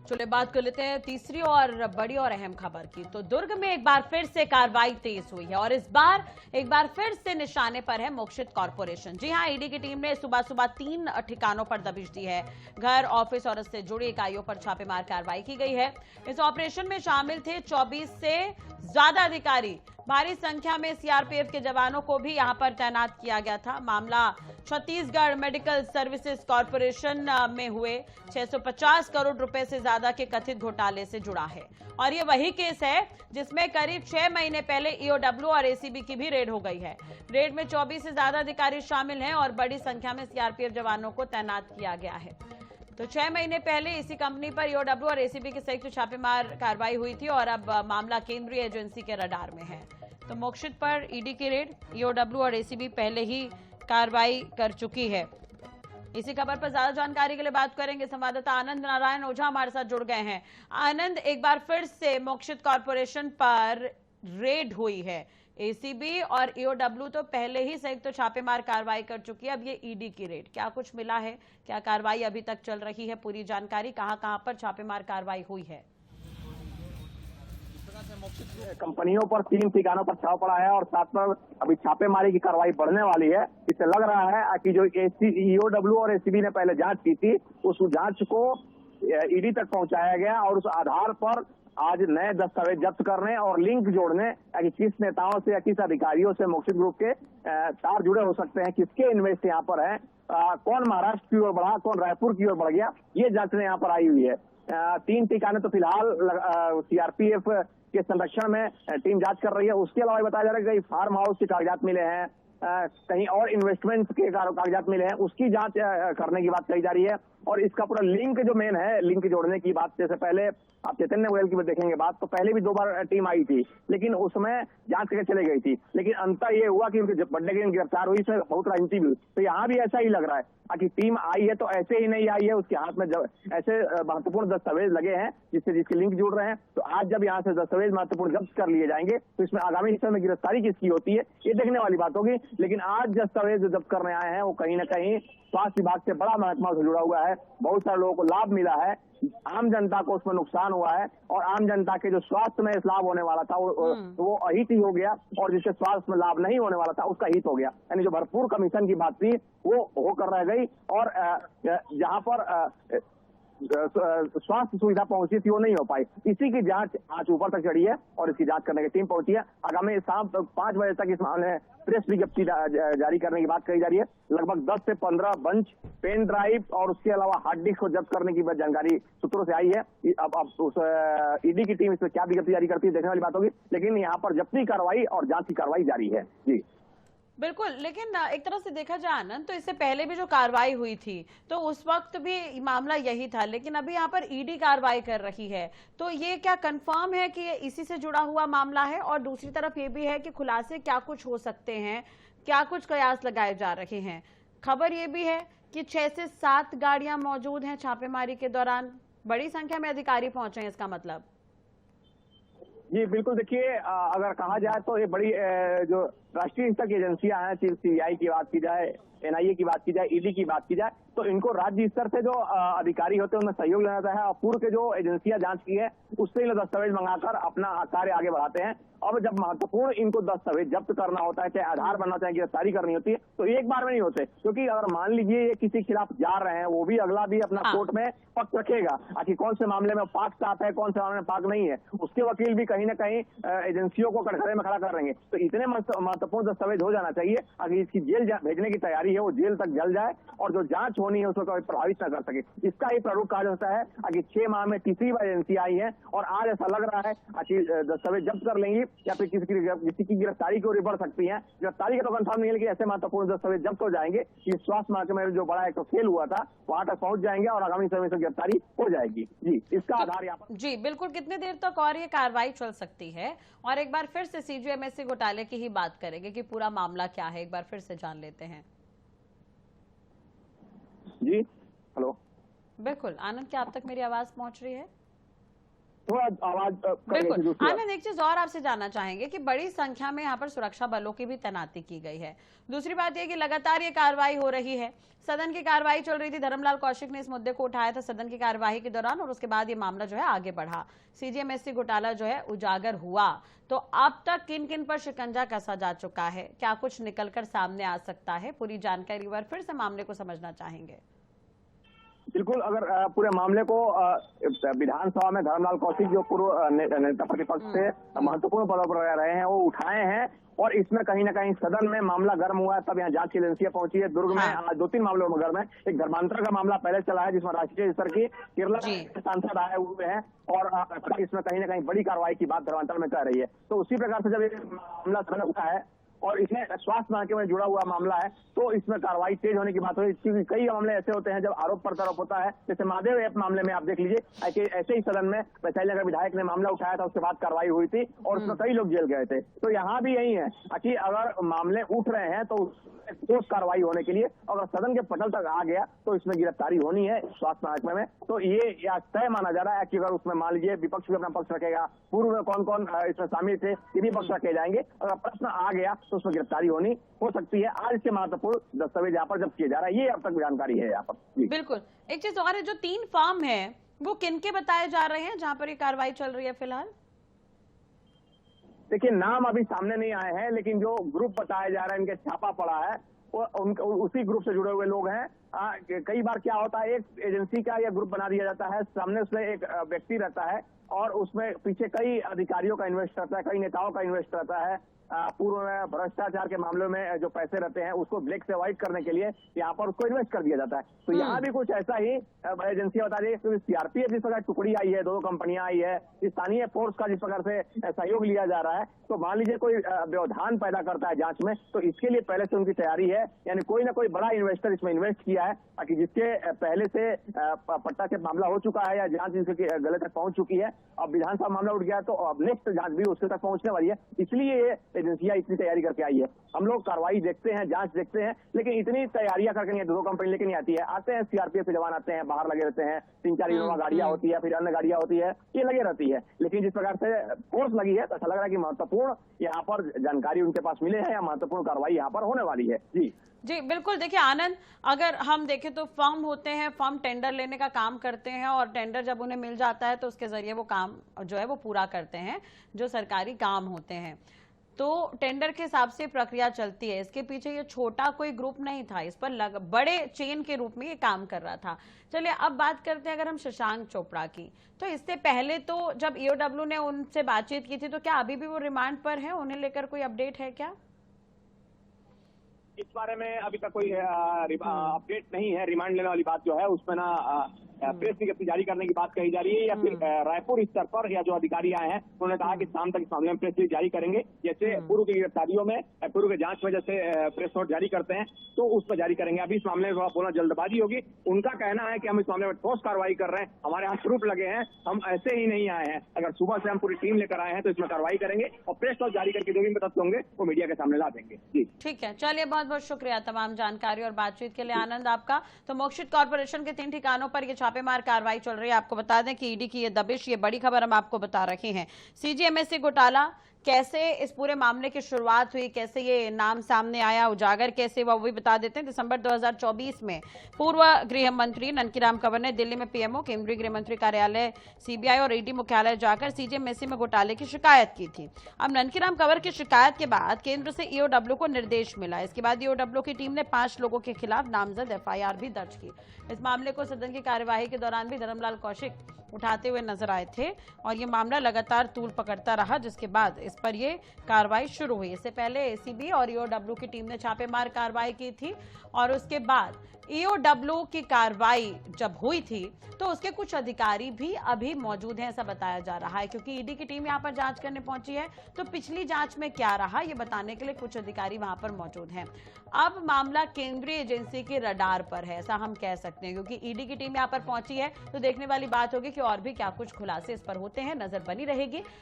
चलिए बात कर लेते हैं तीसरी और बड़ी और अहम खबर की। तो दुर्ग में एक बार फिर से कार्रवाई तेज हुई है और इस बार एक बार फिर से निशाने पर है मोक्षित कॉरपोरेशन। जी हां, ईडी की टीम ने सुबह सुबह 3 ठिकानों पर दबिश दी है। घर, ऑफिस और इससे जुड़ी इकाइयों पर छापेमार कार्रवाई की गई है। इस ऑपरेशन में शामिल थे 24 से ज्यादा अधिकारी। भारी संख्या में सीआरपीएफ के जवानों को भी यहां पर तैनात किया गया था। मामला छत्तीसगढ़ मेडिकल सर्विसेज कॉरपोरेशन में हुए 650 करोड़ रुपए से ज्यादा के कथित घोटाले से जुड़ा है और ये वही केस है जिसमें करीब 6 महीने पहले ईओडब्ल्यू और एसीबी की भी रेड हो गई है। रेड में 24 से ज्यादा अधिकारी शामिल हैं और बड़ी संख्या में सीआरपीएफ जवानों को तैनात किया गया है। तो 6 महीने पहले इसी कंपनी पर ईओडब्ल्यू और एसीबी की संयुक्त छापेमार कार्रवाई हुई थी और अब मामला केंद्रीय एजेंसी के रडार में है। तो मोक्षित पर ईडी की रेड, ईओडब्ल्यू और एसीबी पहले ही कार्रवाई कर चुकी है। इसी खबर पर ज्यादा जानकारी के लिए बात करेंगे। संवाददाता आनंद नारायण ओझा हमारे साथ जुड़ गए हैं। आनंद, एक बार फिर से मोक्षित कॉरपोरेशन पर रेड हुई है। एसीबी और ईओडब्ल्यू तो पहले ही संयुक्त तो छापेमार कार्रवाई कर चुकी है, अब ये ईडी की रेड, क्या कुछ मिला है? क्या कार्रवाई अभी तक चल रही है? पूरी जानकारी, कहां पर छापेमार कार्रवाई हुई है? कंपनियों पर 3 ठिकानों पर छापा पड़ा है और साथ में अभी छापेमारी की कार्रवाई बढ़ने वाली है। इससे लग रहा है कि जो ईओडब्ल्यू और एसीबी ने पहले जांच की थी, उस जांच को ईडी तक पहुंचाया गया और उस आधार पर आज नए दस्तावेज जब्त करने और लिंक जोड़ने कि किस नेताओं से या किस अधिकारियों से मोक्षित ग्रुप के तार जुड़े हो सकते हैं, किसके इन्वेस्ट यहाँ पर है, कौन महाराष्ट्र की ओर बढ़ा, कौन रायपुर की ओर बढ़ गया, ये जांचने यहाँ पर आई हुई है। 3 ठिकाने तो फिलहाल सीआरपीएफ के संरक्षण में टीम जांच कर रही है। उसके अलावा बताया जा रहा है कि कई फार्म हाउस के कागजात मिले हैं, कहीं और इन्वेस्टमेंट के कागजात मिले हैं, उसकी जांच करने की बात कही जा रही है। और इसका पूरा लिंक जो मेन है, लिंक जोड़ने की बात, जैसे पहले आप चैतन्य गोयल की देखेंगे बात, तो पहले भी 2 बार टीम आई थी, लेकिन उसमें जांच करके चले गई थी, लेकिन अंतर ये हुआ कि उनके बर्थडे के दिन गिरफ्तार हुई, इसमें बहुत राजनीति भी। तो यहाँ भी ऐसा ही लग रहा है कि टीम आई है तो ऐसे ही नहीं आई है, उसके हाथ में ऐसे महत्वपूर्ण दस्तावेज लगे हैं जिसके लिंक जुड़ रहे हैं। तो आज जब यहाँ से दस्तावेज महत्वपूर्ण जब्त कर लिए जाएंगे तो इसमें आगामी समय में गिरफ्तारी किसकी होती है ये देखने वाली बात होगी। लेकिन आज दस्तावेज जो जब्त करने आए हैं वो कहीं ना कहीं स्वास्थ्य विभाग से बड़ा महत्व से जुड़ा हुआ है। बहुत सारे लोगों को लाभ मिला है, आम जनता को उसमें नुकसान हुआ है और आम जनता के जो स्वास्थ्य में लाभ होने वाला था वो अहित ही हो गया और जिससे स्वास्थ्य में लाभ नहीं होने वाला था उसका हित हो गया। यानी जो भरपूर कमीशन की बात थी वो होकर रह गई और जहां पर स्वास्थ्य सुविधा पहुंची थी वो नहीं हो पाई। इसी की जांच आज ऊपर तक चढ़ी है और इसकी जांच करने की टीम पहुंची है। आगामी शाम 5 बजे तक इस मामले में प्रेस विज्ञप्ति जारी करने की बात कही जा रही है। लगभग 10 से 15 बंच, पेन ड्राइव और उसके अलावा हार्ड डिस्क को जब्त करने की जानकारी सूत्रों से आई है। अब उस ईडी की टीम इसमें क्या विज्ञप्ति जारी करती है देखने वाली बात होगी, लेकिन यहाँ पर जब्ती कार्रवाई और जांच की कार्रवाई जारी है। जी बिल्कुल, लेकिन एक तरह से देखा जाए आनंद, तो इससे पहले भी जो कार्रवाई हुई थी तो उस वक्त भी मामला यही था, लेकिन अभी यहाँ पर ईडी कार्रवाई कर रही है, तो ये क्या कंफर्म है कि ये इसी से जुड़ा हुआ मामला है? और दूसरी तरफ ये भी है कि खुलासे क्या कुछ हो सकते हैं, क्या कुछ कयास लगाए जा रहे हैं? खबर ये भी है कि 6 से 7 गाड़ियां मौजूद हैं छापेमारी के दौरान, बड़ी संख्या में अधिकारी पहुंचे हैं, इसका मतलब। जी बिल्कुल, देखिए अगर कहा जाए तो ये बड़ी जो राष्ट्रीय स्तर की एजेंसियां हैं, सीबीआई की बात की जाए, एनआईए की बात की जाए, ईडी की बात की जाए, तो इनको राज्य स्तर से जो अधिकारी होते हैं उनमें सहयोग लेना रहता है और पूर्व के जो एजेंसियां जांच की है उससे ये दस्तावेज मंगाकर अपना कार्य आगे बढ़ाते हैं। अब जब महत्वपूर्ण इनको दस्तावेज जब्त करना होता है, चाहे आधार बनना, चाहे गिरफ्तारी करनी होती है, तो एक बार में नहीं होते, क्योंकि अगर मान लीजिए ये किसी के खिलाफ जा रहे हैं, वो भी अगला भी अपना कोर्ट में पक्ष रखेगा कि कौन से मामले में पाक साथ है, कौन से मामले में पाक नहीं है, उसके वकील भी कहीं ना कहीं एजेंसियों को कटघरे में खड़ा कर देंगे। तो इतने महत्वपूर्ण दस्तावेज हो जाना चाहिए अगर इसकी जेल भेजने की तैयारी है वो जेल तक जल जाए और जो जांच होनी है उसको कभी प्रभावित न कर सके। इसका ही प्रारूप कहा जा सकता है कि 6 माह में तीसरी बार एजेंसी आई है और आज ऐसा लग रहा है कि दस्तावेज जब्त कर लेंगी या फिर किसी की गिरफ्तारी की ओर बढ़ सकती है। गिरफ्तारी का तो कंफर्म नहीं है, लेकिन ऐसे महत्वपूर्ण दस्तावेज जब्त हो जाएंगे कि स्वास्थ्य महकमे में जो बड़ा एक फेल हुआ था वहां तक पहुंच जाएंगे और आगामी समय से गिरफ्तारी हो जाएगी। जी इसका आधार यहाँ पर। जी बिल्कुल, कितनी देर तक और ये कार्रवाई चल सकती है? और एक बार फिर से सीजीएमएससी घोटाले की ही बात करेंगे कि पूरा मामला क्या है, एक बार फिर से जान लेते हैं। जी हेलो, बिल्कुल आनंद, क्या आप तक मेरी आवाज पहुंच रही है? थोड़ा आवाज बिल्कुल। आनंद, एक चीज और आपसे जानना चाहेंगे कि बड़ी संख्या में यहाँ पर सुरक्षा बलों की भी तैनाती की गई है। दूसरी बात यह कि लगातार ये कार्रवाई हो रही है, सदन की कार्रवाई चल रही थी, धर्मलाल कौशिक ने इस मुद्दे को उठाया था सदन की कार्यवाही के दौरान, और उसके बाद ये मामला जो है आगे बढ़ा, सीजीएमएससी घोटाला जो है उजागर हुआ। तो अब तक किन किन पर शिकंजा कसा जा चुका है, क्या कुछ निकलकर सामने आ सकता है? पूरी जानकारी एक बार फिर से मामले को समझना चाहेंगे। बिल्कुल, अगर पूरे मामले को विधानसभा में धर्मलाल कौशिक जो पूर्व नेता प्रतिपक्ष से महत्वपूर्ण पदों पर रहे हैं वो उठाए हैं, और इसमें कहीं ना कहीं सदन में मामला गर्म हुआ है, तब यहाँ जांच की एजेंसियां पहुंची है। दुर्ग में आज 2-3 मामलों में गर्म है। एक धर्मांतर का मामला पहले चला है जिसमें राष्ट्रीय स्तर की केरला के सांसद आए हुए हैं, और इसमें कहीं ना कहीं बड़ी कार्रवाई की बात धर्मांतर में कर रही है। तो उसी प्रकार से जब ये मामला सदन उठा है और इसमें स्वास्थ्य महकमे में जुड़ा हुआ मामला है, तो इसमें कार्रवाई तेज होने की बात हुई, क्योंकि कई मामले ऐसे होते हैं जब आरोप प्रत्यारोप होता है। जैसे महादेव ऐप मामले में आप देख लीजिए कि ऐसे ही सदन में वैशाली नगर विधायक ने मामला उठाया था, उसके बाद कार्रवाई हुई थी और उसमें कई लोग जेल गए थे। तो यहाँ भी यही है कि अगर मामले उठ रहे हैं तो ठोस कार्रवाई होने के लिए अगर सदन के पटल तक आ गया तो इसमें गिरफ्तारी होनी है स्वास्थ्य महकमे में। तो ये तय माना जा रहा है कि अगर उसमें मान लीजिए विपक्ष भी अपना पक्ष रखेगा, पूर्व में कौन कौन इसमें शामिल थे ये भी पक्ष रखे जाएंगे, अगर प्रश्न आ गया तो उसमें गिरफ्तारी होनी हो सकती है। आज इसके महत्वपूर्ण दस्तावेज यहाँ पर जब्त किए जा रहा है, ये अब तक जानकारी है यहाँ पर। बिल्कुल। एक चीज और है, जो 3 फर्म है वो किनके बताए जा रहे हैं जहां पर ये कार्रवाई चल रही है फिलहाल? देखिए, नाम अभी सामने नहीं आए हैं, लेकिन जो ग्रुप बताया जा रहा है, इनके छापा पड़ा है, वो उसी ग्रुप से जुड़े हुए लोग हैं। कई बार क्या होता है, एक एजेंसी का या ग्रुप बना दिया जाता है, सामने उसमें एक व्यक्ति रहता है और उसमें पीछे कई अधिकारियों का इन्वेस्ट रहता है, कई नेताओं का इन्वेस्ट रहता है। पूर्व में भ्रष्टाचार के मामलों में जो पैसे रहते हैं उसको ब्लैक से व्हाइट करने के लिए यहाँ पर उसको इन्वेस्ट कर दिया जाता है। तो यहाँ भी कुछ ऐसा ही एजेंसियां बता रही है, क्योंकि सीआरपीएफ जिस प्रकार टुकड़ी आई है, 2 कंपनियां आई है, स्थानीय फोर्स का जिस प्रकार से सहयोग लिया जा रहा है, तो मान लीजिए कोई व्यवधान पैदा करता है जांच में, तो इसके लिए पहले से उनकी तैयारी है, यानी कोई ना कोई बड़ा इन्वेस्टर इसमें इन्वेस्ट किया है, ताकि जिसके पहले से पट्टा से मामला हो चुका है या जांच जिसके गले तक पहुंच चुकी है, अब विधानसभा मामला उठ गया तो अब नेक्स्ट जांच भी उसके तक पहुंचने वाली है। इसलिए ये एजेंसियां इतनी तैयारी करके आई है। हम लोग कार्रवाई देखते हैं, जांच देखते हैं, लेकिन इतनी तैयारियां करके नहीं, 2 कंपनी लेके नहीं आती है। आते हैं सीआरपीएफ के जवान आते हैं, बाहर लगे रहते हैं, 3-4 इनोवा गाड़ियां होती है, फिर अन्य गाड़ियां होती है, ये लगे रहती है। लेकिन जिस प्रकार से फोर्स लगी है तो ऐसा लग रहा है कि महत्वपूर्ण यहाँ पर जानकारी उनके पास मिले हैं या महत्वपूर्ण कार्रवाई यहाँ पर होने वाली है। जी बिल्कुल। देखिए आनंद, अगर हम देखें तो फर्म होते हैं, फर्म टेंडर लेने का काम करते हैं, और टेंडर जब उन्हें मिल जाता है तो उसके जरिए वो काम जो है वो पूरा करते हैं, जो सरकारी काम होते हैं। तो टेंडर के हिसाब से प्रक्रिया चलती है। इसके पीछे ये छोटा कोई ग्रुप नहीं था, इस पर बड़े चेन के रूप में ये काम कर रहा था। चलिए अब बात करते हैं अगर हम शशांक चोपड़ा की, तो इससे पहले तो जब ईओडब्ल्यू ने उनसे बातचीत की थी, तो क्या अभी भी वो रिमांड पर है? उन्हें लेकर कोई अपडेट है क्या? इस बारे में अभी तक कोई अपडेट नहीं है। रिमांड लेने वाली बात जो है उसमें ना प्रेस विज्ञप्ति जारी करने की बात कही जा रही है, या फिर रायपुर स्तर पर या जो अधिकारी आए हैं उन्होंने कहा कि शाम तक इस मामले में प्रेस रिलीज जारी करेंगे। जैसे पूर्व की गिरफ्तारियों में, पूर्व की जांच में जैसे प्रेस नोट जारी करते हैं तो उस पर जारी करेंगे। अभी इस मामले में बोलना जल्दबाजी होगी। उनका कहना है कि हम इस मामले में ठोस कार्रवाई कर रहे हैं, हमारे यहाँ प्रूफ लगे हैं, हम ऐसे ही नहीं आए हैं। अगर सुबह से हम पूरी टीम लेकर आए हैं तो इसमें कार्रवाई करेंगे और प्रेस नोट जारी करके जो भी तथ्य होंगे वो मीडिया के सामने ला देंगे। जी ठीक है, चलिए बहुत बहुत शुक्रिया तमाम जानकारी और बातचीत के लिए आनंद आपका। तो मोक्षित कॉर्पोरेशन के 3 ठिकानों पर ये छापेमार कार्रवाई चल रही है। आपको बता दें कि ईडी की ये दबिश, ये बड़ी खबर हम आपको बता रहे हैं। सीजीएमएससी घोटाला, कैसे इस पूरे मामले की शुरुआत हुई, कैसे ये नाम सामने आया, उजागर कैसे हुआ, वो भी बता देते हैं। दिसंबर 2024 में पूर्व गृह मंत्री ननकीराम कंवर ने दिल्ली में पीएमओ, केंद्रीय गृह मंत्री कार्यालय, सीबीआई और ईडी मुख्यालय जाकर सीजीएमएससी में घोटाले की शिकायत की थी। अब ननकीराम कंवर की शिकायत के बाद केंद्र से ईओडब्ल्यू को निर्देश मिला। इसके बाद ईओडब्ल्यू की टीम ने 5 लोगों के खिलाफ नामजद एफआईआर भी दर्ज की। इस मामले को सदन की कार्यवाही के दौरान भी धर्मलाल कौशिक उठाते हुए नजर आए थे और ये मामला लगातार तूल पकड़ता रहा, जिसके बाद इस पर ये कार्रवाई शुरू हुई। इससे पहले एसीबी और ईओडब्ल्यू की टीम ने छापेमार कार्रवाई की थी और उसके बाद ईओडब्ल्यू की कार्रवाई जब हुई थी तो उसके कुछ अधिकारी भी अभी मौजूद हैं, ऐसा बताया जा रहा है, क्योंकि ईडी की टीम यहां पर जांच करने पहुंची है। तो पिछली जांच में क्या रहा ये बताने के लिए कुछ अधिकारी वहां पर मौजूद हैं। अब मामला केंद्रीय एजेंसी के रडार पर है, ऐसा हम कह सकते हैं, क्योंकि ईडी की टीम यहां पर पहुंची है। तो देखने वाली बात होगी कि और भी क्या कुछ खुलासे इस पर होते हैं। नजर बनी रहेगी